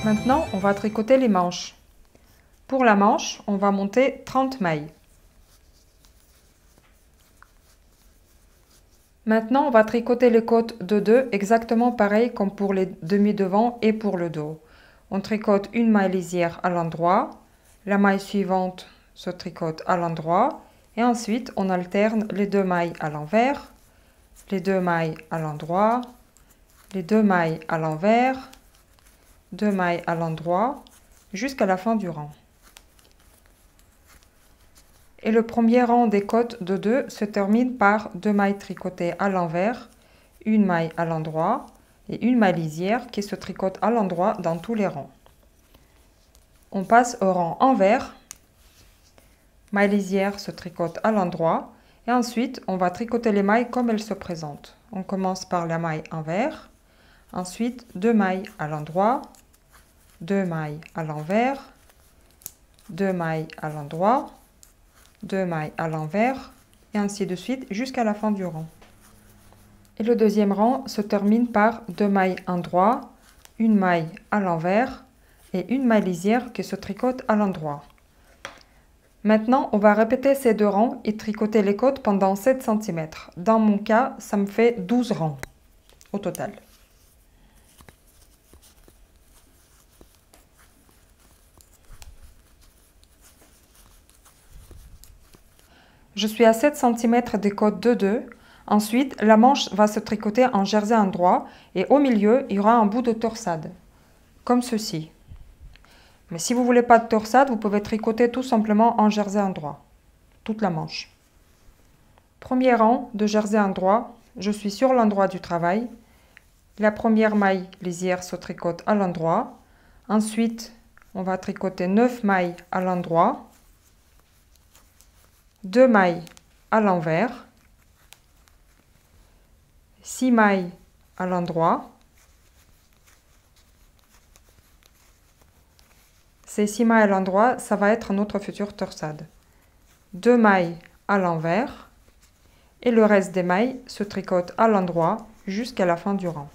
Maintenant, on va tricoter les manches. Pour la manche, on va monter 30 mailles. Maintenant, on va tricoter les côtes de 2 exactement pareil comme pour les demi-devants et pour le dos. On tricote une maille lisière à l'endroit, la maille suivante se tricote à l'endroit et ensuite on alterne les 2 mailles à l'envers, les 2 mailles à l'endroit, les 2 mailles à l'envers, 2 mailles à l'endroit jusqu'à la fin du rang. Et le premier rang des côtes de 2 se termine par 2 mailles tricotées à l'envers, une maille à l'endroit et une maille lisière qui se tricote à l'endroit dans tous les rangs. On passe au rang envers, maille lisière se tricote à l'endroit et ensuite on va tricoter les mailles comme elles se présentent. On commence par la maille envers, ensuite 2 mailles à l'endroit, 2 mailles à l'envers, 2 mailles à l'endroit, 2 mailles à l'envers et ainsi de suite jusqu'à la fin du rang. Et le deuxième rang se termine par 2 mailles endroit, une maille à l'envers et une maille lisière qui se tricote à l'endroit. Maintenant, on va répéter ces 2 rangs et tricoter les côtes pendant 7 cm. Dans mon cas, ça me fait 12 rangs au total. Je suis à 7 cm des côtes de 2. Ensuite, la manche va se tricoter en jersey endroit et au milieu, il y aura un bout de torsade, comme ceci. Mais si vous ne voulez pas de torsade, vous pouvez tricoter tout simplement en jersey endroit, toute la manche. Premier rang de jersey endroit, je suis sur l'endroit du travail. La première maille lisière se tricote à l'endroit. Ensuite, on va tricoter 9 mailles à l'endroit, 2 mailles à l'envers, 6 mailles à l'endroit. Ces 6 mailles à l'endroit, ça va être notre future torsade. 2 mailles à l'envers et le reste des mailles se tricote à l'endroit jusqu'à la fin du rang.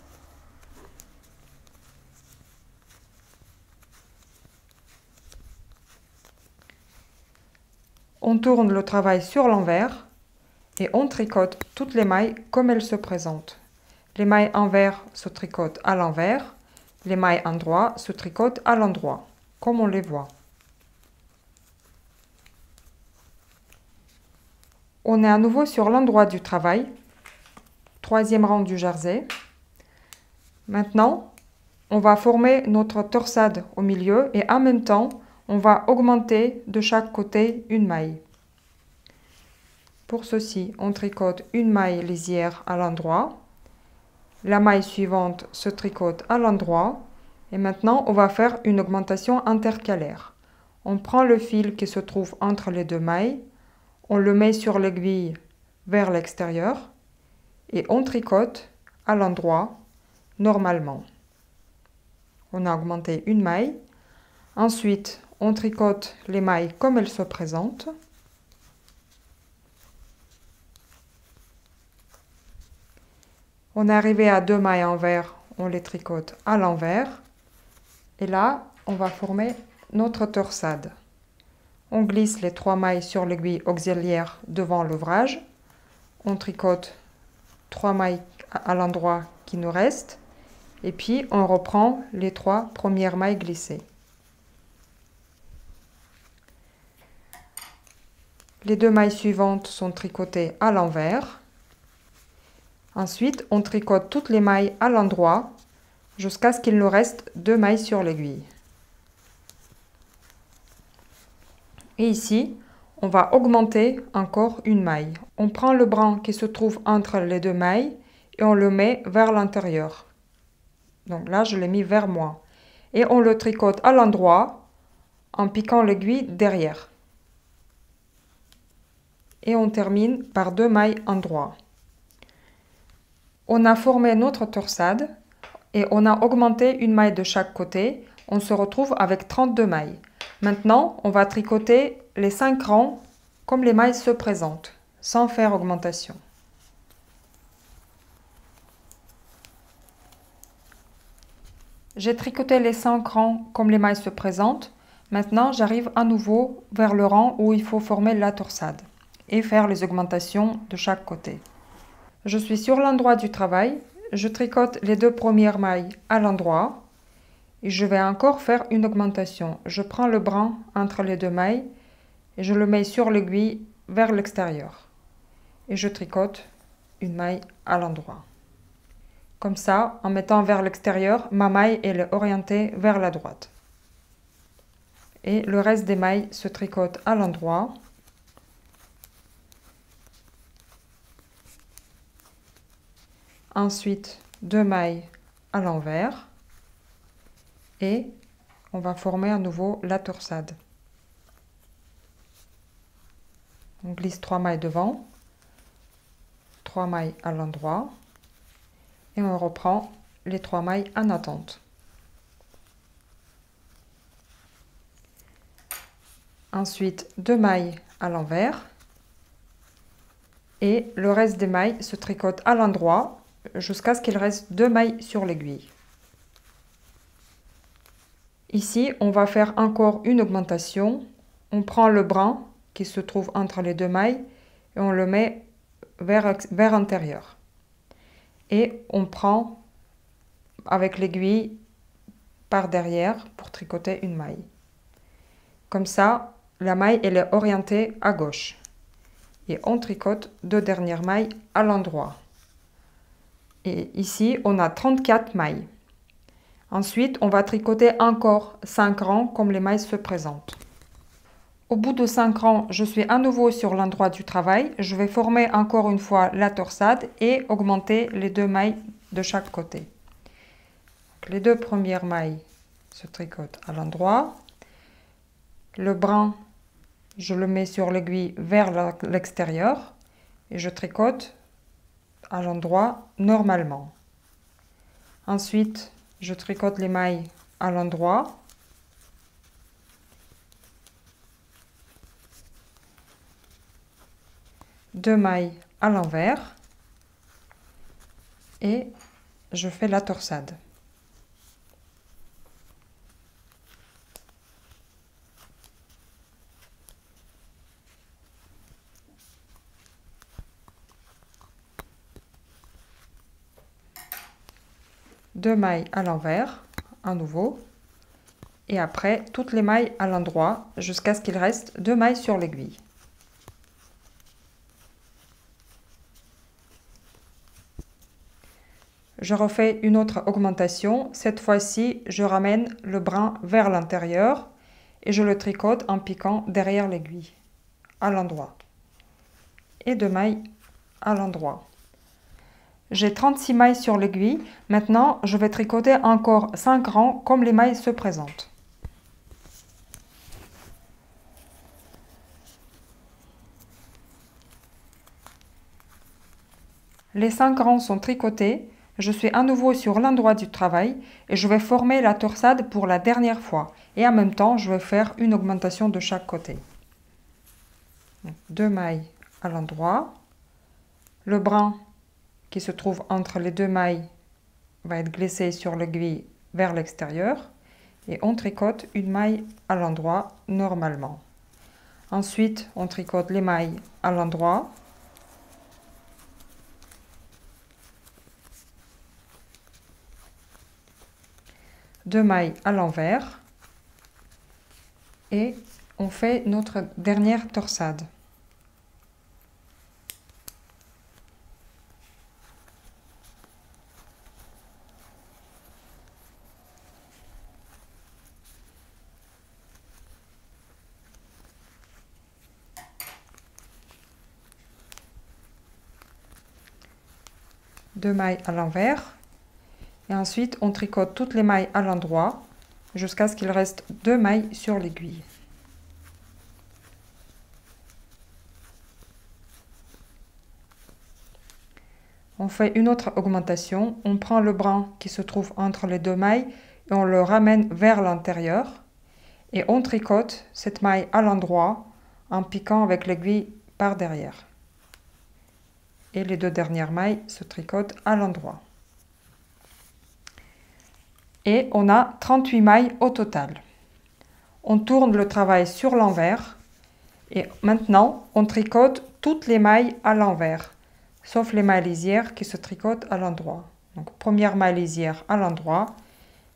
On tourne le travail sur l'envers et on tricote toutes les mailles comme elles se présentent. Les mailles envers se tricotent à l'envers, les mailles endroit se tricotent à l'endroit, comme on les voit. On est à nouveau sur l'endroit du travail, troisième rang du jersey. Maintenant, on va former notre torsade au milieu et en même temps, on va augmenter de chaque côté une maille. Pour ceci, on tricote une maille lisière à l'endroit. La maille suivante se tricote à l'endroit. Et maintenant, on va faire une augmentation intercalaire. On prend le fil qui se trouve entre les 2 mailles. On le met sur l'aiguille vers l'extérieur. Et on tricote à l'endroit normalement. On a augmenté une maille. Ensuite, on tricote les mailles comme elles se présentent. On est arrivé à 2 mailles envers, on les tricote à l'envers. Et là, on va former notre torsade. On glisse les 3 mailles sur l'aiguille auxiliaire devant l'ouvrage. On tricote 3 mailles à l'endroit qui nous reste. Et puis, on reprend les 3 premières mailles glissées. Les 2 mailles suivantes sont tricotées à l'envers. Ensuite, on tricote toutes les mailles à l'endroit jusqu'à ce qu'il nous reste 2 mailles sur l'aiguille. Et ici, on va augmenter encore une maille. On prend le brin qui se trouve entre les 2 mailles et on le met vers l'intérieur. Donc là, je l'ai mis vers moi. Et on le tricote à l'endroit en piquant l'aiguille derrière. Et on termine par 2 mailles endroit. On a formé notre torsade et on a augmenté une maille de chaque côté. On se retrouve avec 32 mailles. Maintenant, on va tricoter les 5 rangs comme les mailles se présentent, sans faire augmentation. J'ai tricoté les 5 rangs comme les mailles se présentent. Maintenant, j'arrive à nouveau vers le rang où il faut former la torsade et faire les augmentations de chaque côté. Je suis sur l'endroit du travail, je tricote les 2 premières mailles à l'endroit et je vais encore faire une augmentation. Je prends le brin entre les 2 mailles et je le mets sur l'aiguille vers l'extérieur et je tricote une maille à l'endroit. Comme ça, en mettant vers l'extérieur, ma maille elle est orientée vers la droite. Et le reste des mailles se tricote à l'endroit. Ensuite, 2 mailles à l'envers. Et on va former à nouveau la torsade. On glisse 3 mailles devant, 3 mailles à l'endroit. Et on reprend les 3 mailles en attente. Ensuite, 2 mailles à l'envers et le reste des mailles se tricote à l'endroit jusqu'à ce qu'il reste 2 mailles sur l'aiguille. Ici, on va faire encore une augmentation. On prend le brin qui se trouve entre les 2 mailles et on le met vers l'intérieur. Et on prend avec l'aiguille par derrière pour tricoter une maille. Comme ça, la maille elle est orientée à gauche. Et on tricote 2 dernières mailles à l'endroit. Et ici, on a 34 mailles. Ensuite, on va tricoter encore 5 rangs comme les mailles se présentent. Au bout de 5 rangs, je suis à nouveau sur l'endroit du travail. Je vais former encore une fois la torsade et augmenter les 2 mailles de chaque côté. Donc, les 2 premières mailles se tricotent à l'endroit. Le brin, je le mets sur l'aiguille vers l'extérieur et je tricote à l'endroit normalement. Ensuite, je tricote les mailles à l'endroit. Deux mailles à l'envers et je fais la torsade. Deux mailles à l'envers à nouveau et après toutes les mailles à l'endroit jusqu'à ce qu'il reste 2 mailles sur l'aiguille. Je refais une autre augmentation. Cette fois-ci, je ramène le brin vers l'intérieur et je le tricote en piquant derrière l'aiguille à l'endroit et 2 mailles à l'endroit. J'ai 36 mailles sur l'aiguille. Maintenant, je vais tricoter encore 5 rangs comme les mailles se présentent. Les 5 rangs sont tricotés. Je suis à nouveau sur l'endroit du travail et je vais former la torsade pour la dernière fois. Et en même temps, je vais faire une augmentation de chaque côté. 2 mailles à l'endroit. Le brin qui se trouve entre les 2 mailles va être glissé sur l'aiguille vers l'extérieur et on tricote une maille à l'endroit normalement. Ensuite, on tricote les mailles à l'endroit. Deux mailles à l'envers et on fait notre dernière torsade. Deux mailles à l'envers et ensuite on tricote toutes les mailles à l'endroit jusqu'à ce qu'il reste 2 mailles sur l'aiguille. On fait une autre augmentation, on prend le brin qui se trouve entre les 2 mailles et on le ramène vers l'intérieur et on tricote cette maille à l'endroit en piquant avec l'aiguille par derrière. Et les 2 dernières mailles se tricotent à l'endroit. Et on a 38 mailles au total. On tourne le travail sur l'envers et maintenant on tricote toutes les mailles à l'envers, sauf les mailles lisières qui se tricotent à l'endroit. Donc première maille lisière à l'endroit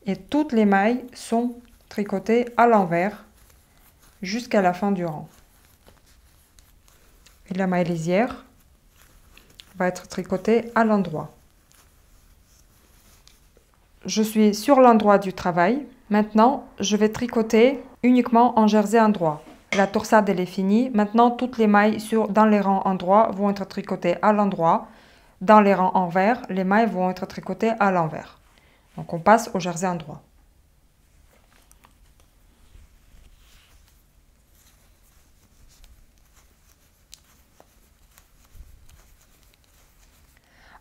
et toutes les mailles sont tricotées à l'envers jusqu'à la fin du rang. Et la maille lisière va être tricotée à l'endroit. Je suis sur l'endroit du travail. Maintenant, je vais tricoter uniquement en jersey endroit. La torsade elle est finie. Maintenant, toutes les mailles dans les rangs endroits vont être tricotées à l'endroit. Dans les rangs envers, les mailles vont être tricotées à l'envers. Donc, on passe au jersey endroit.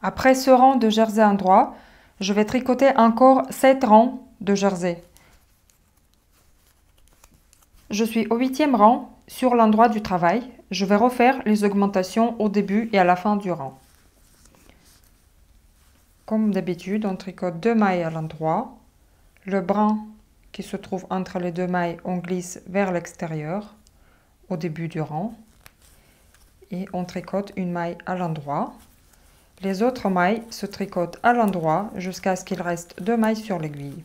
Après ce rang de jersey endroit, je vais tricoter encore 7 rangs de jersey. Je suis au 8e rang sur l'endroit du travail. Je vais refaire les augmentations au début et à la fin du rang. Comme d'habitude, on tricote 2 mailles à l'endroit. Le brin qui se trouve entre les 2 mailles, on glisse vers l'extérieur au début du rang. Et on tricote une maille à l'endroit. Les autres mailles se tricotent à l'endroit jusqu'à ce qu'il reste 2 mailles sur l'aiguille.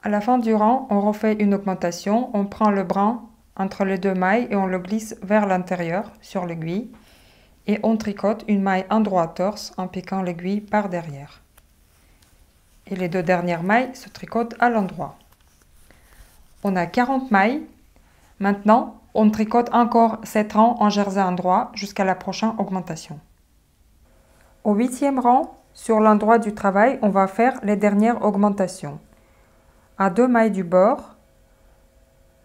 À la fin du rang, on refait une augmentation. On prend le brin entre les 2 mailles et on le glisse vers l'intérieur sur l'aiguille. Et on tricote une maille endroit torse en piquant l'aiguille par derrière. Et les 2 dernières mailles se tricotent à l'endroit. On a 40 mailles. Maintenant, on tricote encore 7 rangs en jersey endroit jusqu'à la prochaine augmentation. Au 8e rang, sur l'endroit du travail, on va faire les dernières augmentations. À 2 mailles du bord,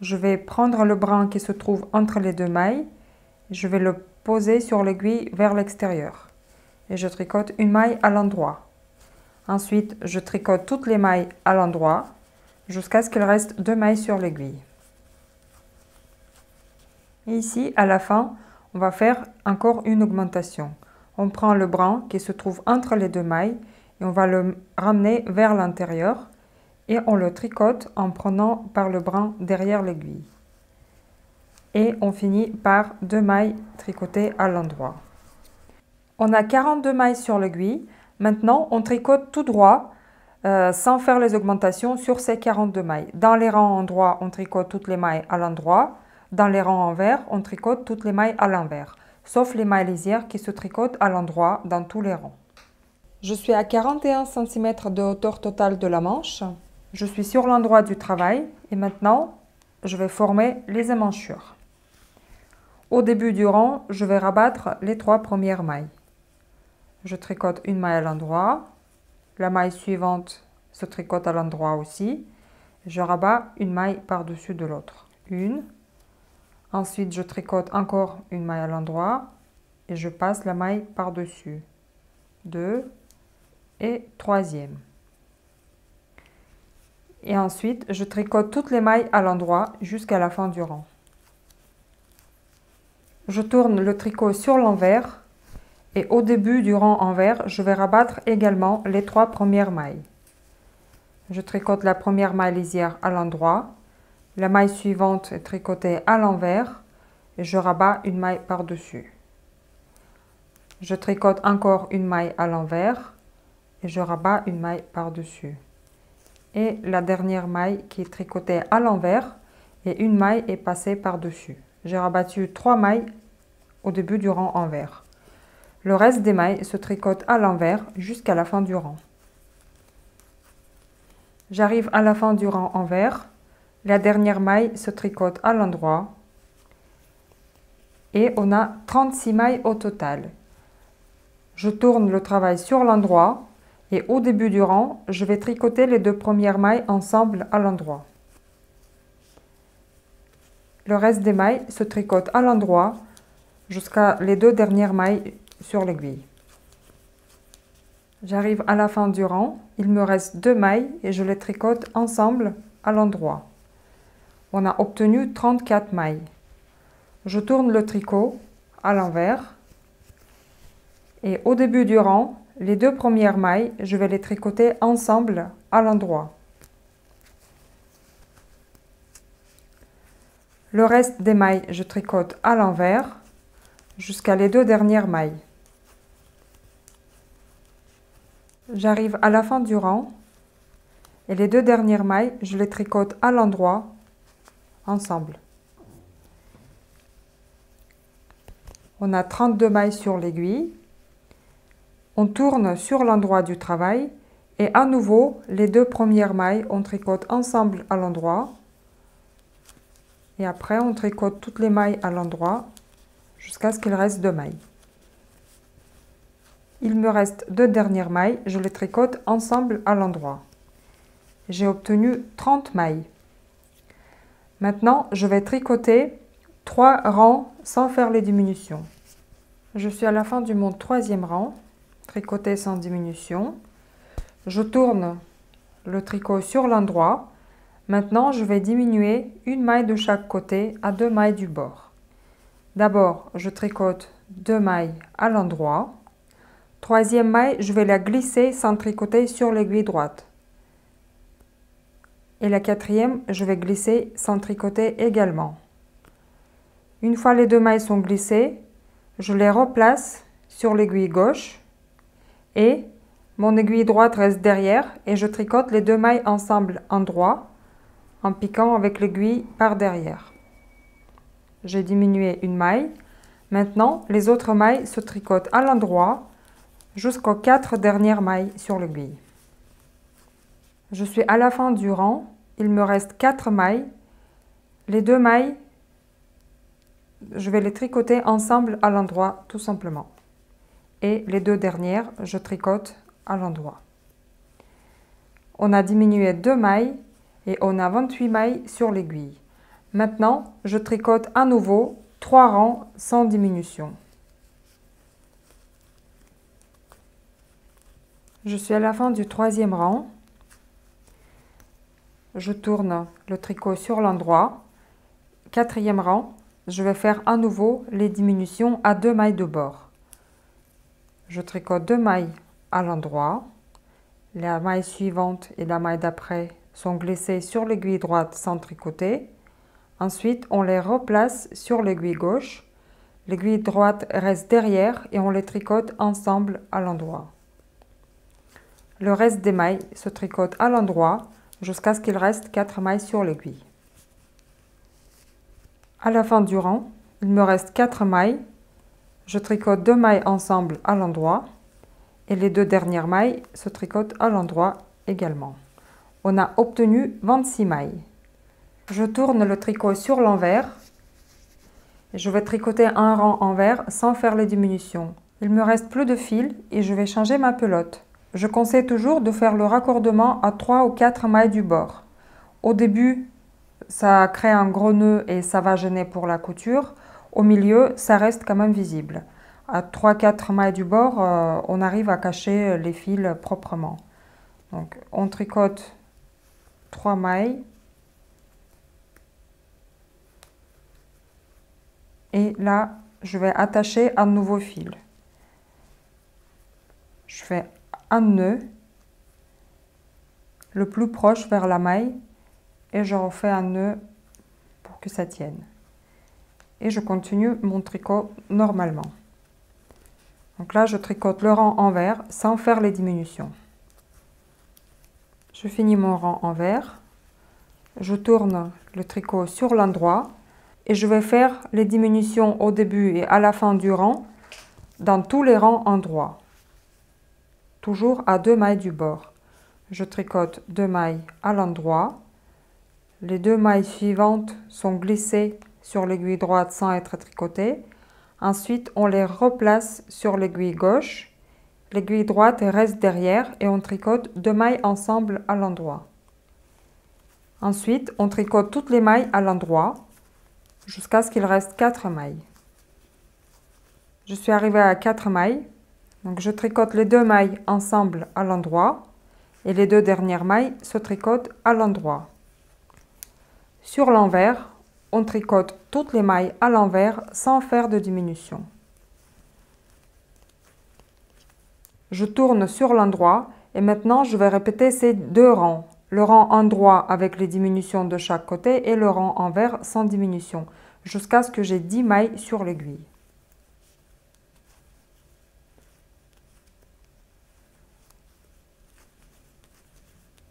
je vais prendre le brin qui se trouve entre les 2 mailles. Je vais le poser sur l'aiguille vers l'extérieur. Et je tricote une maille à l'endroit. Ensuite, je tricote toutes les mailles à l'endroit jusqu'à ce qu'il reste 2 mailles sur l'aiguille. Et ici, à la fin, on va faire encore une augmentation. On prend le brin qui se trouve entre les 2 mailles et on va le ramener vers l'intérieur et on le tricote en prenant par le brin derrière l'aiguille. Et on finit par 2 mailles tricotées à l'endroit. On a 42 mailles sur l'aiguille. Maintenant, on tricote tout droit sans faire les augmentations sur ces 42 mailles. Dans les rangs endroits, on tricote toutes les mailles à l'endroit. Dans les rangs envers, on tricote toutes les mailles à l'envers, sauf les mailles lisières qui se tricotent à l'endroit dans tous les rangs. Je suis à 41 cm de hauteur totale de la manche. Je suis sur l'endroit du travail et maintenant, je vais former les emmanchures. Au début du rang, je vais rabattre les 3 premières mailles. Je tricote une maille à l'endroit. La maille suivante se tricote à l'endroit aussi. Je rabats une maille par-dessus de l'autre. Une. Ensuite, je tricote encore une maille à l'endroit et je passe la maille par-dessus. 2 et 3e. Et ensuite, je tricote toutes les mailles à l'endroit jusqu'à la fin du rang. Je tourne le tricot sur l'envers et au début du rang envers, je vais rabattre également les 3 premières mailles. Je tricote la première maille lisière à l'endroit. La maille suivante est tricotée à l'envers et je rabats une maille par-dessus. Je tricote encore une maille à l'envers et je rabats une maille par-dessus. Et la dernière maille qui est tricotée à l'envers et une maille est passée par-dessus. J'ai rabattu 3 mailles au début du rang envers. Le reste des mailles se tricotent à l'envers jusqu'à la fin du rang. J'arrive à la fin du rang envers. La dernière maille se tricote à l'endroit et on a 36 mailles au total. Je tourne le travail sur l'endroit et au début du rang, je vais tricoter les 2 premières mailles ensemble à l'endroit. Le reste des mailles se tricotent à l'endroit jusqu'à les 2 dernières mailles sur l'aiguille. J'arrive à la fin du rang, il me reste 2 mailles et je les tricote ensemble à l'endroit. On a obtenu 34 mailles. Je tourne le tricot à l'envers et au début du rang, Les 2 premières mailles, je vais les tricoter ensemble à l'endroit. Le reste des mailles, je tricote à l'envers jusqu'à les 2 dernières mailles. J'arrive à la fin du rang et les 2 dernières mailles, je les tricote à l'endroit ensemble. On a 32 mailles sur l'aiguille. On tourne sur l'endroit du travail et à nouveau, les 2 premières mailles, on tricote ensemble à l'endroit. Et après, on tricote toutes les mailles à l'endroit jusqu'à ce qu'il reste 2 mailles. Il me reste 2 dernières mailles, je les tricote ensemble à l'endroit. J'ai obtenu 30 mailles. Maintenant, je vais tricoter 3 rangs sans faire les diminutions. Je suis à la fin de mon 3e rang, tricoté sans diminution. Je tourne le tricot sur l'endroit. Maintenant, je vais diminuer une maille de chaque côté à 2 mailles du bord. D'abord, je tricote 2 mailles à l'endroit. 3e maille, je vais la glisser sans tricoter sur l'aiguille droite. Et la 4e, je vais glisser sans tricoter également. Une fois les 2 mailles sont glissées, je les replace sur l'aiguille gauche et mon aiguille droite reste derrière et je tricote les 2 mailles ensemble en droit en piquant avec l'aiguille par derrière. J'ai diminué une maille. Maintenant, les autres mailles se tricotent à l'endroit jusqu'aux 4 dernières mailles sur l'aiguille. Je suis à la fin du rang. Il me reste 4 mailles. Les 2 mailles, je vais les tricoter ensemble à l'endroit tout simplement. Et les 2 dernières, je tricote à l'endroit. On a diminué 2 mailles et on a 28 mailles sur l'aiguille. Maintenant, je tricote à nouveau 3 rangs sans diminution. Je suis à la fin du 3e rang. Je tourne le tricot sur l'endroit. 4e rang, je vais faire à nouveau les diminutions à 2 mailles de bord. Je tricote 2 mailles à l'endroit. La maille suivante et la maille d'après sont glissées sur l'aiguille droite sans tricoter. Ensuite, on les replace sur l'aiguille gauche. L'aiguille droite reste derrière et on les tricote ensemble à l'endroit. Le reste des mailles se tricote à l'endroit jusqu'à ce qu'il reste 4 mailles sur l'aiguille. À la fin du rang, il me reste 4 mailles. Je tricote 2 mailles ensemble à l'endroit et les 2 dernières mailles se tricotent à l'endroit également. On a obtenu 26 mailles. Je tourne le tricot sur l'envers. Je vais tricoter un rang envers sans faire les diminutions. Il me reste plus de fil et je vais changer ma pelote. Je conseille toujours de faire le raccordement à 3 ou 4 mailles du bord. Au début, ça crée un gros nœud et ça va gêner pour la couture. Au milieu, ça reste quand même visible. À 3-4 mailles du bord, on arrive à cacher les fils proprement. Donc, on tricote 3 mailles. Et là, je vais attacher un nouveau fil. Je fais un nœud le plus proche vers la maille et je refais un nœud pour que ça tienne. Et je continue mon tricot normalement. Donc là, je tricote le rang envers sans faire les diminutions. Je finis mon rang envers. Je tourne le tricot sur l'endroit et je vais faire les diminutions au début et à la fin du rang dans tous les rangs endroits. Toujours à 2 mailles du bord. Je tricote 2 mailles à l'endroit. Les 2 mailles suivantes sont glissées sur l'aiguille droite sans être tricotées. Ensuite, on les replace sur l'aiguille gauche. L'aiguille droite reste derrière et on tricote 2 mailles ensemble à l'endroit. Ensuite, on tricote toutes les mailles à l'endroit jusqu'à ce qu'il reste 4 mailles. Je suis arrivée à 4 mailles. Donc, je tricote les 2 mailles ensemble à l'endroit et les 2 dernières mailles se tricotent à l'endroit. Sur l'envers, on tricote toutes les mailles à l'envers sans faire de diminution. Je tourne sur l'endroit et maintenant je vais répéter ces deux rangs. Le rang endroit avec les diminutions de chaque côté et le rang envers sans diminution, jusqu'à ce que j'ai 10 mailles sur l'aiguille.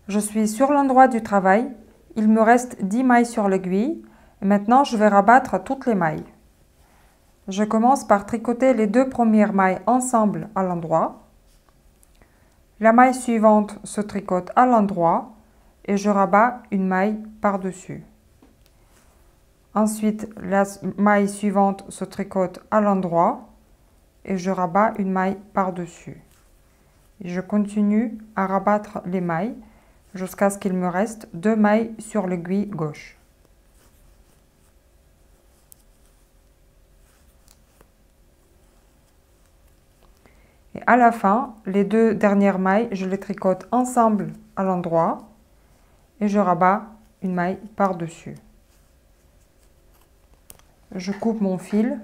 Je suis sur l'endroit du travail, il me reste 10 mailles sur l'aiguille et maintenant je vais rabattre toutes les mailles. Je commence par tricoter les deux premières mailles ensemble à l'endroit. La maille suivante se tricote à l'endroit et je rabats une maille par-dessus. Ensuite, la maille suivante se tricote à l'endroit et je rabats une maille par-dessus. Je continue à rabattre les mailles jusqu'à ce qu'il me reste 2 mailles sur l'aiguille gauche. Et à la fin, les deux dernières mailles, je les tricote ensemble à l'endroit et je rabats une maille par-dessus. Je coupe mon fil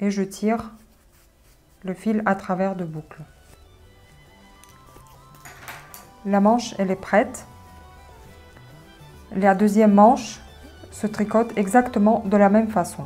et je tire le fil à travers de boucles. La manche, elle est prête. La deuxième manche se tricote exactement de la même façon.